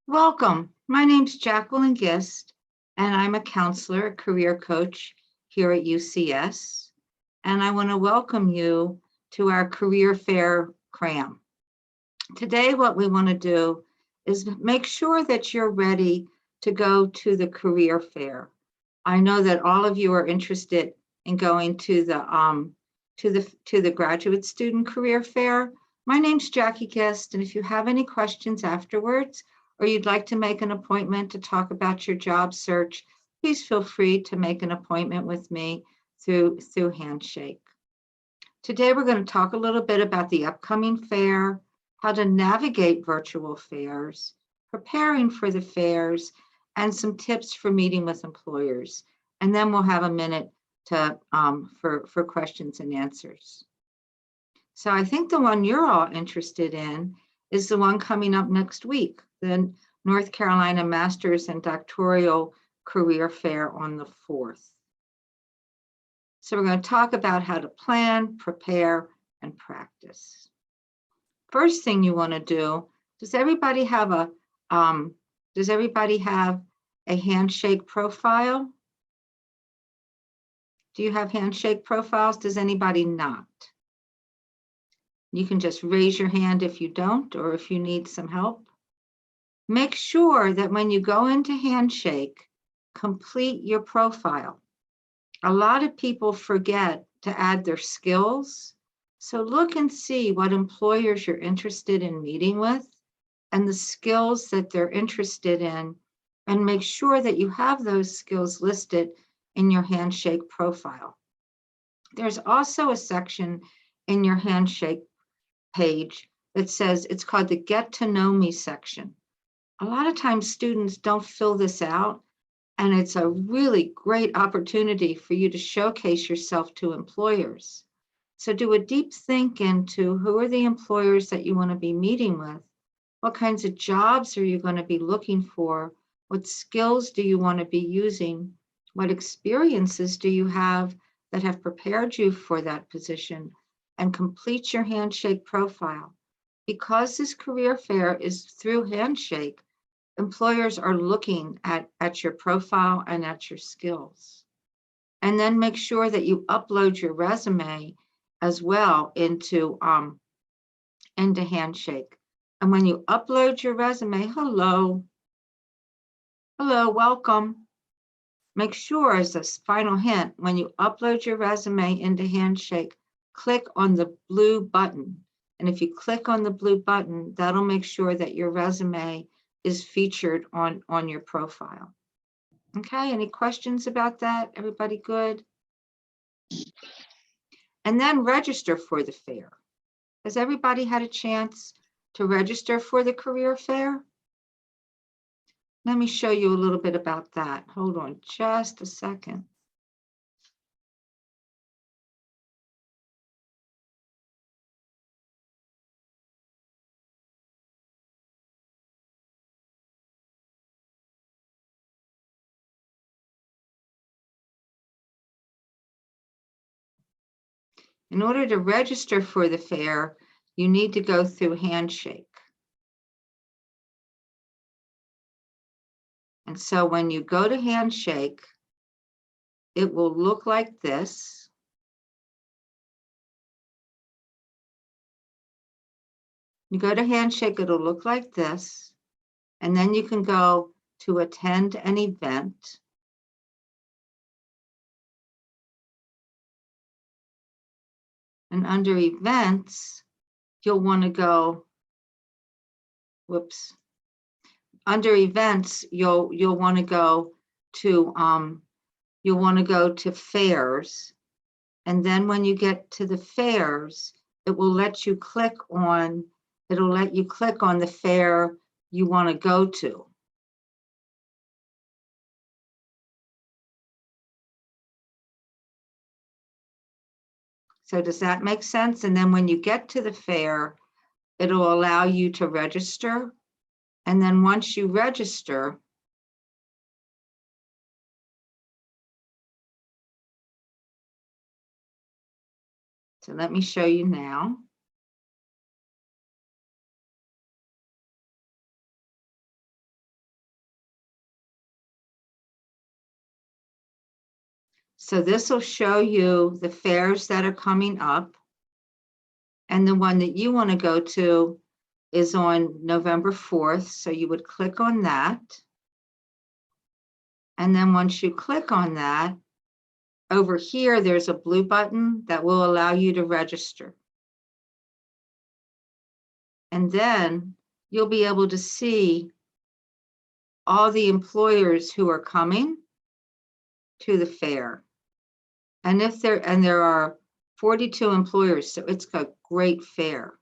Welcome. My name's Jacqueline Gist, and I'm a counselor, a career coach here at UCS. And I want to welcome you to our Career Fair Cram. Today, what we want to do is make sure that you're ready to go to the career fair. I know that all of you are interested in going to the graduate student career fair. My name's Jackie Gist, and if you have any questions afterwards, or you'd like to make an appointment to talk about your job search, please feel free to make an appointment with me through Handshake. Today, we're going to talk a little bit about the upcoming fair, how to navigate virtual fairs, preparing for the fairs, and some tips for meeting with employers. And then we'll have a minute for questions and answers. So I think the one you're all interested in is the one coming up next week, the North Carolina Masters and Doctoral Career Fair on the 4th. So we're going to talk about how to plan, prepare, and practice. First thing you want to do, does everybody have a Handshake profile? Do you have Handshake profiles? Does anybody not? You can just raise your hand if you don't, or if you need some help. Make sure that when you go into Handshake, complete your profile. A lot of people forget to add their skills. So look and see what employers you're interested in meeting with and the skills that they're interested in, and make sure that you have those skills listed in your Handshake profile. There's also a section in your Handshake page that says, it's called the Get to Know Me section. A lot of times students don't fill this out, and it's a really great opportunity for you to showcase yourself to employers. So do a deep think into who are the employers that you want to be meeting with? What kinds of jobs are you going to be looking for? What skills do you want to be using? What experiences do you have that have prepared you for that position? And complete your Handshake profile. Because this career fair is through Handshake, employers are looking at your profile and at your skills. And then make sure that you upload your resume as well into Handshake. And when you upload your resume, hello, welcome. Make sure, as a final hint, when you upload your resume into Handshake, click on the blue button. And if you click on the blue button, that'll make sure that your resume is featured on your profile. Okay, any questions about that? Everybody good? And then register for the fair. Has everybody had a chance to register for the career fair? Let me show you a little bit about that. Hold on just a second. In order to register for the fair, you need to go through Handshake. And so when you go to Handshake, it will look like this. You go to Handshake, it'll look like this. And then you can go to attend an event. And under events, you'll want to go, under events, you'll want to go to fairs. And then when you get to the fairs, it will let you click on the fair you want to go to. So does that make sense? And then when you get to the fair, it'll allow you to register. And then once you register, so let me show you now. So this will show you the fairs that are coming up. And the one that you want to go to is on November 4th. So you would click on that. And then once you click on that, over here, there's a blue button that will allow you to register. And then you'll be able to see all the employers who are coming to the fair. And there are 42 employers, so it's a great fair.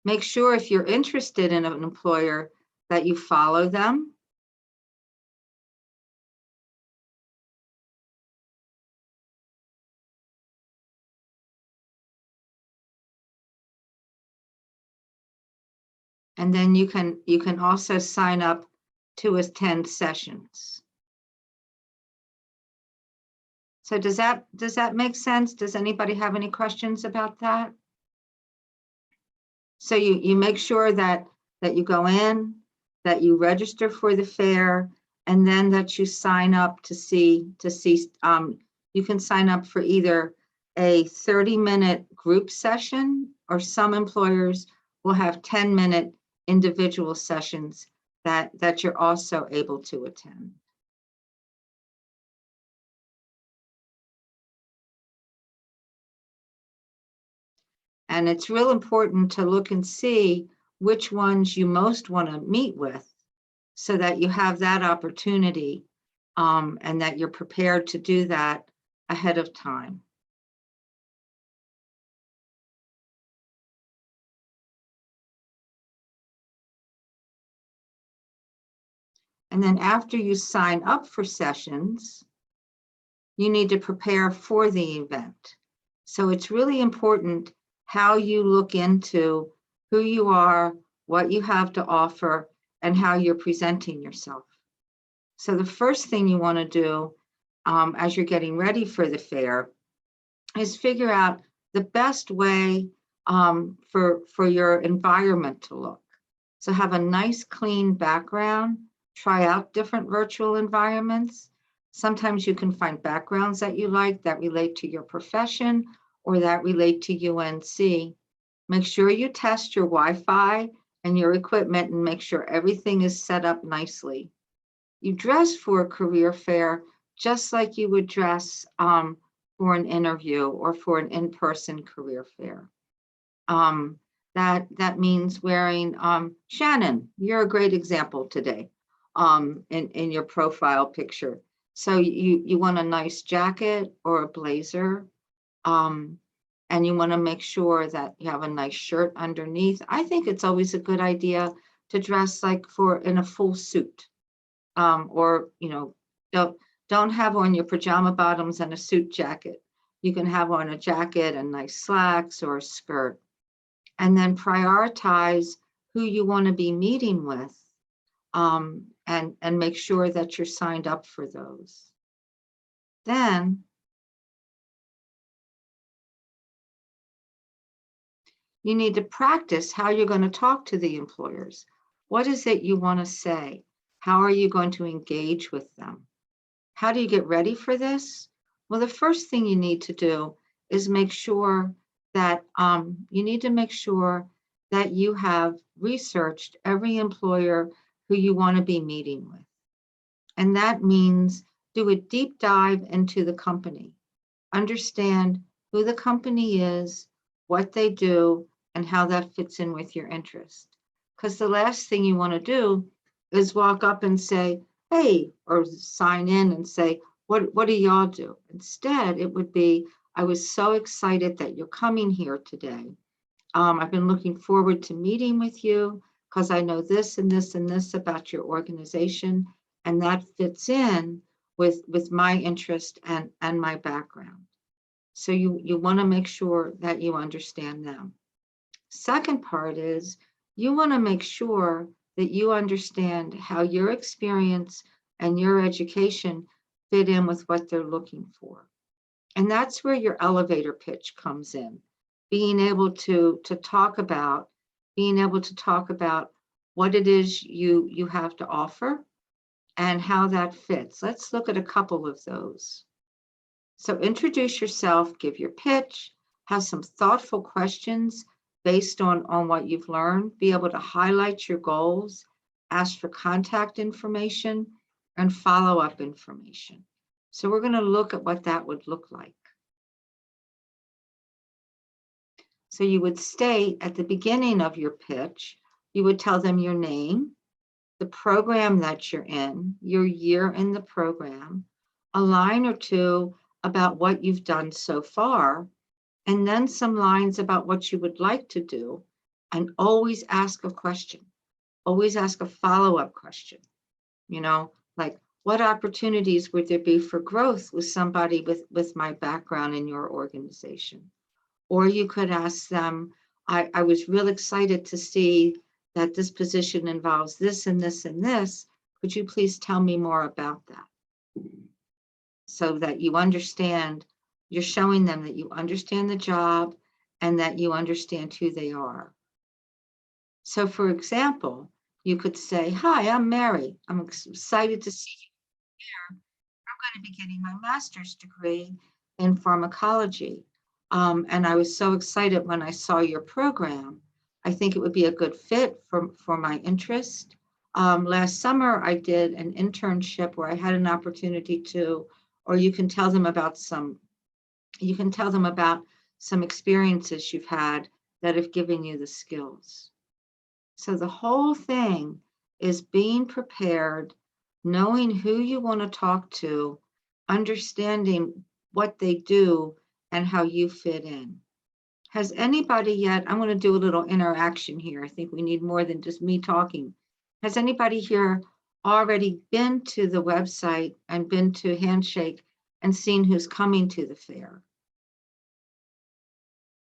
Make sure if you're interested in an employer that you follow them. And then you can also sign up to attend sessions. So does that make sense? Does anybody have any questions about that? So you make sure that you go in, that you register for the fair, and then that you sign up to see you can sign up for either a 30-minute group session, or some employers will have 10-minute individual sessions that you're also able to attend. And it's real important to look and see which ones you most want to meet with, so that you have that opportunity, and that you're prepared to do that ahead of time. And then after you sign up for sessions, you need to prepare for the event. So it's really important how you look into who you are, what you have to offer, and how you're presenting yourself. So the first thing you want to do, as you're getting ready for the fair, is figure out the best way for your environment to look. So have a nice clean background. Try out different virtual environments. Sometimes you can find backgrounds that you like that relate to your profession or that relate to UNC. Make sure you test your Wi-Fi and your equipment and make sure everything is set up nicely. You dress for a career fair just like you would dress for an interview or for an in-person career fair. That means wearing, Shannon, you're a great example today in your profile picture. So you want a nice jacket or a blazer, and you want to make sure that you have a nice shirt underneath. I think it's always a good idea to dress like in a full suit, or don't have on your pajama bottoms and a suit jacket. You can have on a jacket and nice slacks or a skirt. And then prioritize who you want to be meeting with, and make sure that you're signed up for those. Then you need to practice how you're going to talk to the employers. What is it you want to say? How are you going to engage with them? How do you get ready for this? Well, the first thing you need to do is make sure that you have researched every employer who you want to be meeting with. And that means do a deep dive into the company. Understand who the company is, what they do, and how that fits in with your interest. Because the last thing you want to do is walk up and say, hey, or sign in and say, what do y'all do? Instead, it would be, I was so excited that you're coming here today. I've been looking forward to meeting with you because I know this and this and this about your organization, and that fits in with my interest and my background. So you want to make sure that you understand them. Second part is you want to make sure that you understand how your experience and your education fit in with what they're looking for. And that's where your elevator pitch comes in. Being able to talk about what it is you have to offer, and how that fits. Let's look at a couple of those. So introduce yourself, give your pitch, have some thoughtful questions based on what you've learned, be able to highlight your goals, ask for contact information, and follow-up information. So we're going to look at what that would look like. So you would state at the beginning of your pitch, you would tell them your name, the program that you're in, your year in the program, a line or two about what you've done so far, and then some lines about what you would like to do, and always ask a question. Always ask a follow-up question. Like, what opportunities would there be for growth with somebody with my background in your organization? Or you could ask them, I was real excited to see that this position involves this and this and this. Could you please tell me more about that? So that you understand, you're showing them that you understand the job and that you understand who they are. So for example, you could say, hi, I'm Mary. I'm excited to see you here. I'm going to be getting my master's degree in pharmacology. And I was so excited when I saw your program. I think it would be a good fit for my interest. Last summer, I did an internship where I had an opportunity to, or you can tell them about some experiences you've had that have given you the skills. So the whole thing is being prepared, knowing who you want to talk to, understanding what they do and how you fit in. Has anybody yet, I'm going to do a little interaction here. I think we need more than just me talking. Has anybody here already been to the website and been to Handshake and seen who's coming to the fair?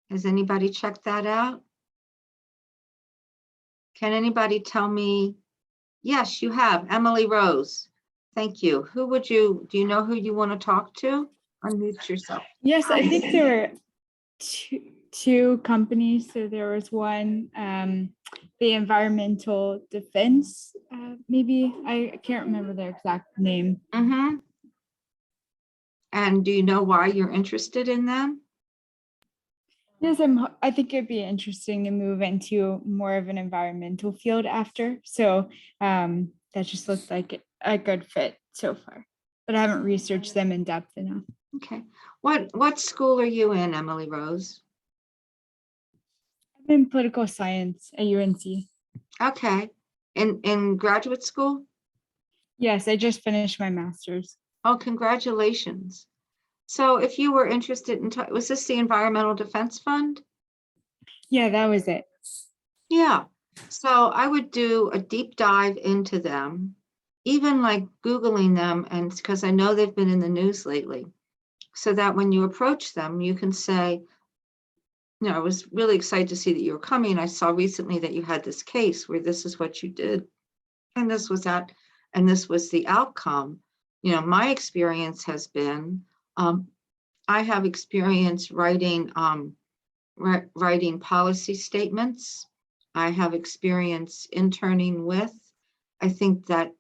Has anybody checked that out? Can anybody tell me? Yes, you have. Emily Rose. Thank you. Do you know who you want to talk to? Unmute yourself. Yes, I think there were two companies. So there was one, the environmental defense, maybe, I can't remember their exact name. Mm-hmm. And do you know why you're interested in them? Yes, I think it'd be interesting to move into more of an environmental field after. So that just looks like a good fit so far, but I haven't researched them in depth enough. Okay. What school are you in, Emily Rose? I'm in political science at UNC. Okay. In graduate school? Yes, I just finished my master's. Oh, congratulations. So if you were interested in, was this the Environmental Defense Fund? Yeah, that was it. Yeah. So I would do a deep dive into them, even like Googling them, and because I know they've been in the news lately, so that when you approach them, you can say, I was really excited to see that you were coming. I saw recently that you had this case where this is what you did, and this was that, and this was the outcome. My experience has been, I have experience writing policy statements. I have experience interning with. I think that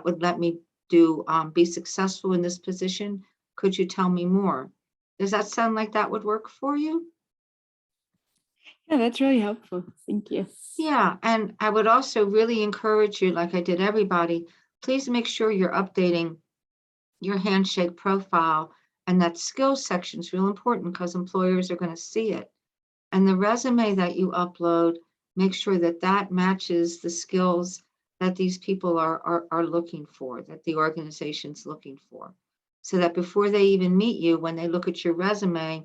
would let me be successful in this position. Could you tell me more? Does that sound like that would work for you? Yeah, that's really helpful. Thank you. Yeah, and I would also really encourage you, like I did everybody, please make sure you're updating your Handshake profile, and that skills section is real important because employers are going to see it. And the resume that you upload, make sure that that matches the skills that these people are looking for, that the organization's looking for. So that before they even meet you, when they look at your resume,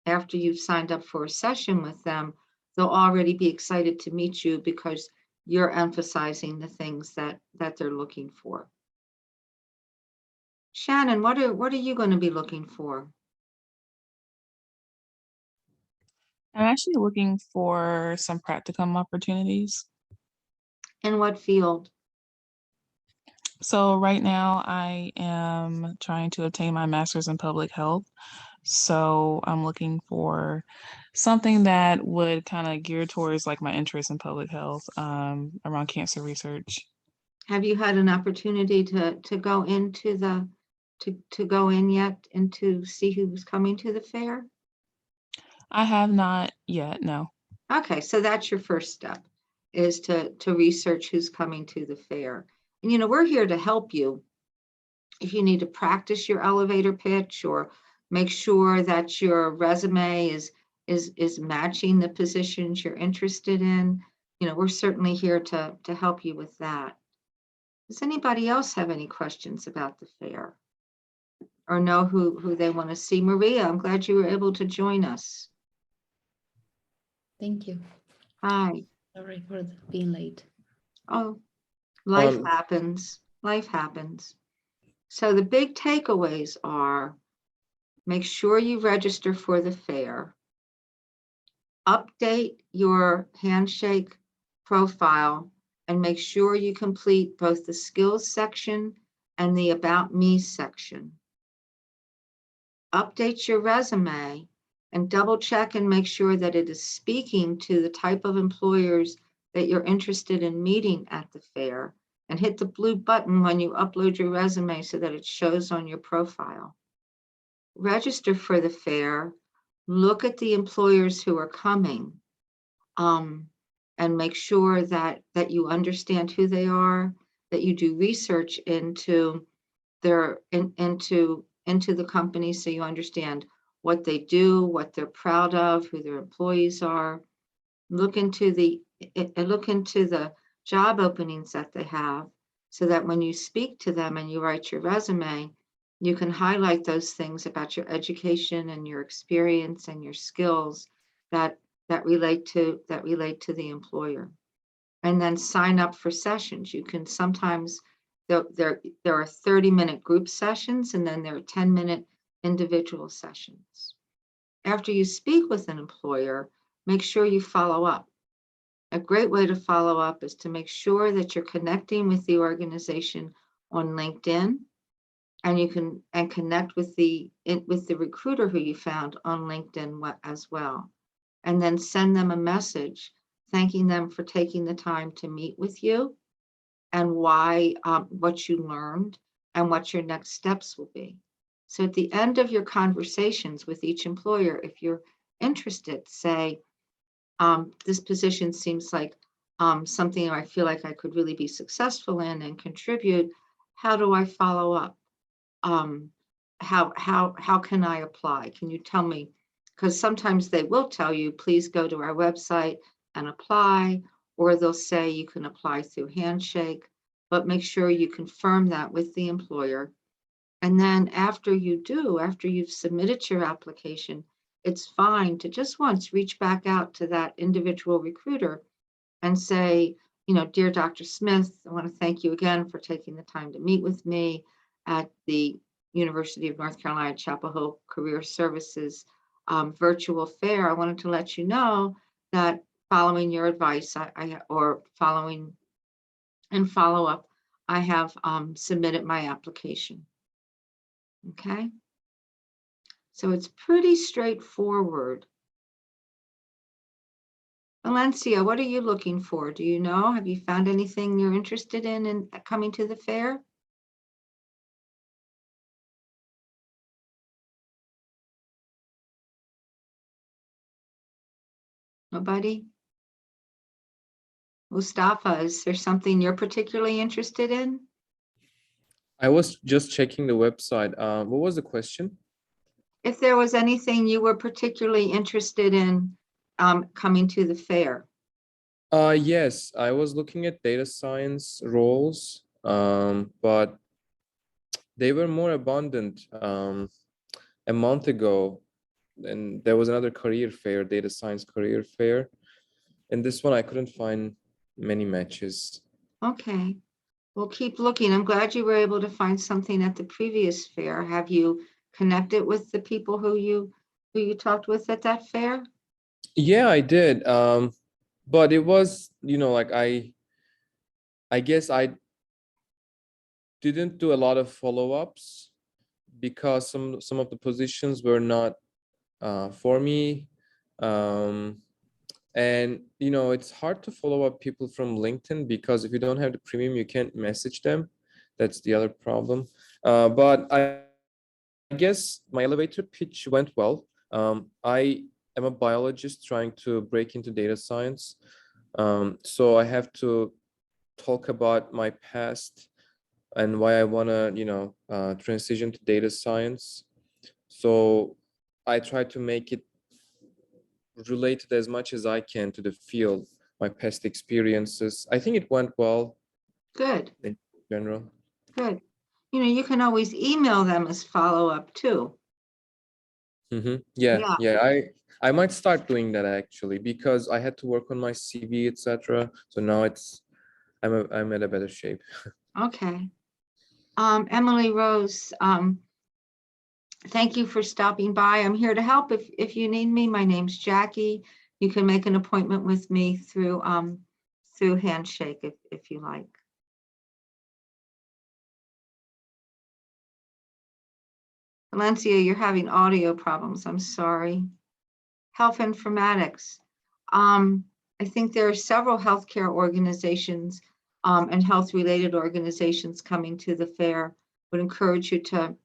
after you've signed up for a session with them, they'll already be excited to meet you because you're emphasizing the things that they're looking for. Shannon, what are you going to be looking for? I'm actually looking for some practicum opportunities. In what field? So right now I am trying to obtain my master's in public health. So I'm looking for something that would kind of gear towards like my interest in public health, around cancer research. Have you had an opportunity to go into to go in yet and to see who's coming to the fair? I have not yet, no. Okay, so that's your first step, is to research who's coming to the fair. And we're here to help you. If you need to practice your elevator pitch or make sure that your resume is matching the positions you're interested in, we're certainly here to help you with that. Does anybody else have any questions about the fair or know who they want to see? Maria, I'm glad you were able to join us. Thank you. Hi. Sorry for being late. Oh, life Um, happens. Life happens. So the big takeaways are: make sure you register for the fair, update your Handshake profile, and make sure you complete both the skills section and the About Me section. Update your resume and double check and make sure that it is speaking to the type of employers that you're interested in meeting at the fair, and hit the blue button when you upload your resume so that it shows on your profile. Register for the fair, look at the employers who are coming, and make sure that you understand who they are, that you do research into into the company so you understand what they do, what they're proud of, who their employees are. Look into the job openings that they have so that when you speak to them and you write your resume, you can highlight those things about your education and your experience and your skills that relate to the employer. And then sign up for sessions. You can sometimes, there are 30-minute group sessions, and then there are 10-minute individual sessions. After you speak with an employer, make sure you follow up. A great way to follow up is to make sure that you're connecting with the organization on LinkedIn, and you can connect with the recruiter who you found on LinkedIn as well. And then send them a message thanking them for taking the time to meet with you, and why, what you learned and what your next steps will be. So at the end of your conversations with each employer, if you're interested, say, this position seems like something I feel like I could really be successful in and contribute. How do I follow up? How can I apply? Can you tell me? Because sometimes they will tell you, please go to our website and apply, or they'll say you can apply through Handshake, but make sure you confirm that with the employer. And then after you've submitted your application, it's fine to just once reach back out to that individual recruiter and say, dear Dr. Smith, I want to thank you again for taking the time to meet with me at the University of North Carolina, Chapel Hill Career Services virtual fair. I wanted to let you know that following your advice, or following and follow up, I have submitted my application. Okay. So it's pretty straightforward. Valencia, what are you looking for? Do you know? Have you found anything you're interested in coming to the fair? Nobody? Mustafa, is there something you're particularly interested in? I was just checking the website. What was the question? If there was anything you were particularly interested in coming to the fair. Yes, I was looking at data science roles, but they were more abundant a month ago. And there was another career fair, data science career fair. And this one, I couldn't find many matches. Okay, we'll keep looking. I'm glad you were able to find something at the previous fair. Have you connected with the people who you talked with at that fair? Yeah, I did. But it was, like I guess I didn't do a lot of follow-ups because some of the positions were not for me. And it's hard to follow up people from LinkedIn because if you don't have the premium, you can't message them. That's the other problem. But I guess my elevator pitch went well. I am a biologist trying to break into data science. So I have to talk about my past and why I want to, transition to data science. So I try to make it related as much as I can to the field, my past experiences. I think it went well Good, in general. good. You can always email them as follow-up too. Yeah, Yeah. yeah. I might start doing that actually because I had to work on my CV, etc. So now I'm at a better shape. Okay. Emily Rose, thank you for stopping by. I'm here to help if you need me. My name's Jackie. You can make an appointment with me through Handshake if you like. Valencia, you're having audio problems. I'm sorry. Health informatics. I think there are several healthcare organizations and health-related organizations coming to the fair. Would encourage you to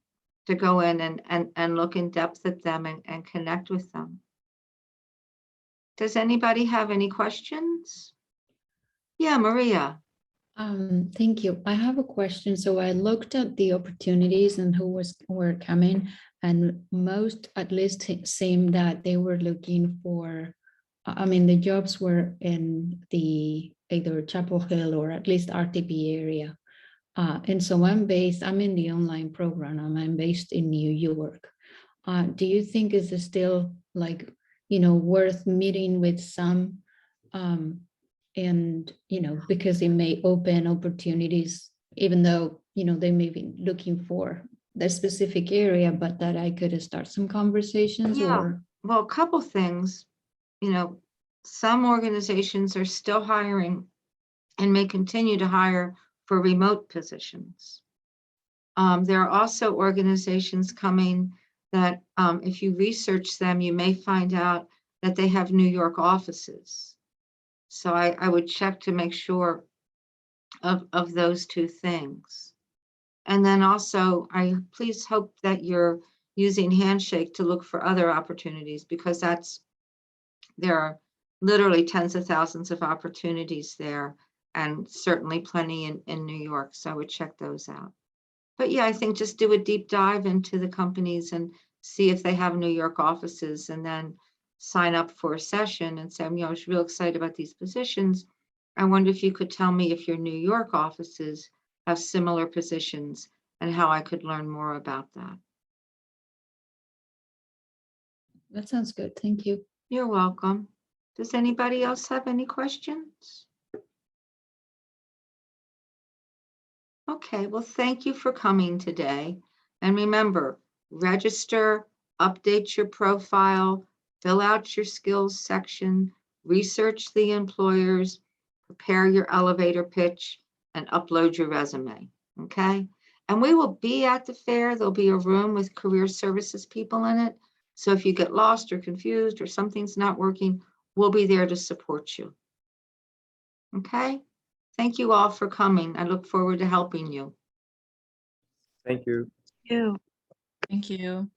go in and look in depth at them and connect with them. Does anybody have any questions? Yeah, Maria. Thank you. I have a question. So I looked at the opportunities and were coming, and most at least seemed that they were looking for. I mean, the jobs were in the either Chapel Hill or at least RTP area. And so I'm in the online program. I'm based in New York. Do you think is it still like, worth meeting with some? And, because it may open opportunities, even though, they may be looking for the specific area, but that I could start some conversations Yeah. or. Well, a couple things. Some organizations are still hiring and may continue to hire for remote positions. There are also organizations coming that if you research them, you may find out that they have New York offices. So I would check to make sure of those two things. And then also, I please hope that you're using Handshake to look for other opportunities because there are literally tens of thousands of opportunities there and certainly plenty in New York. So I would check those out. But yeah, I think just do a deep dive into the companies and see if they have New York offices and then sign up for a session and say, I was real excited about these positions. I wonder if you could tell me if your New York offices have similar positions and how I could learn more about that. That sounds good. Thank you. You're welcome. Does anybody else have any questions? Okay, well, thank you for coming today. And remember, register, update your profile, fill out your skills section, research the employers, prepare your elevator pitch, and upload your resume, okay? And we will be at the fair. There'll be a room with career services people in it. So if you get lost or confused or something's not working, we'll be there to support you. Okay? Thank you all for coming. I look forward to helping you. Thank you. Thank you.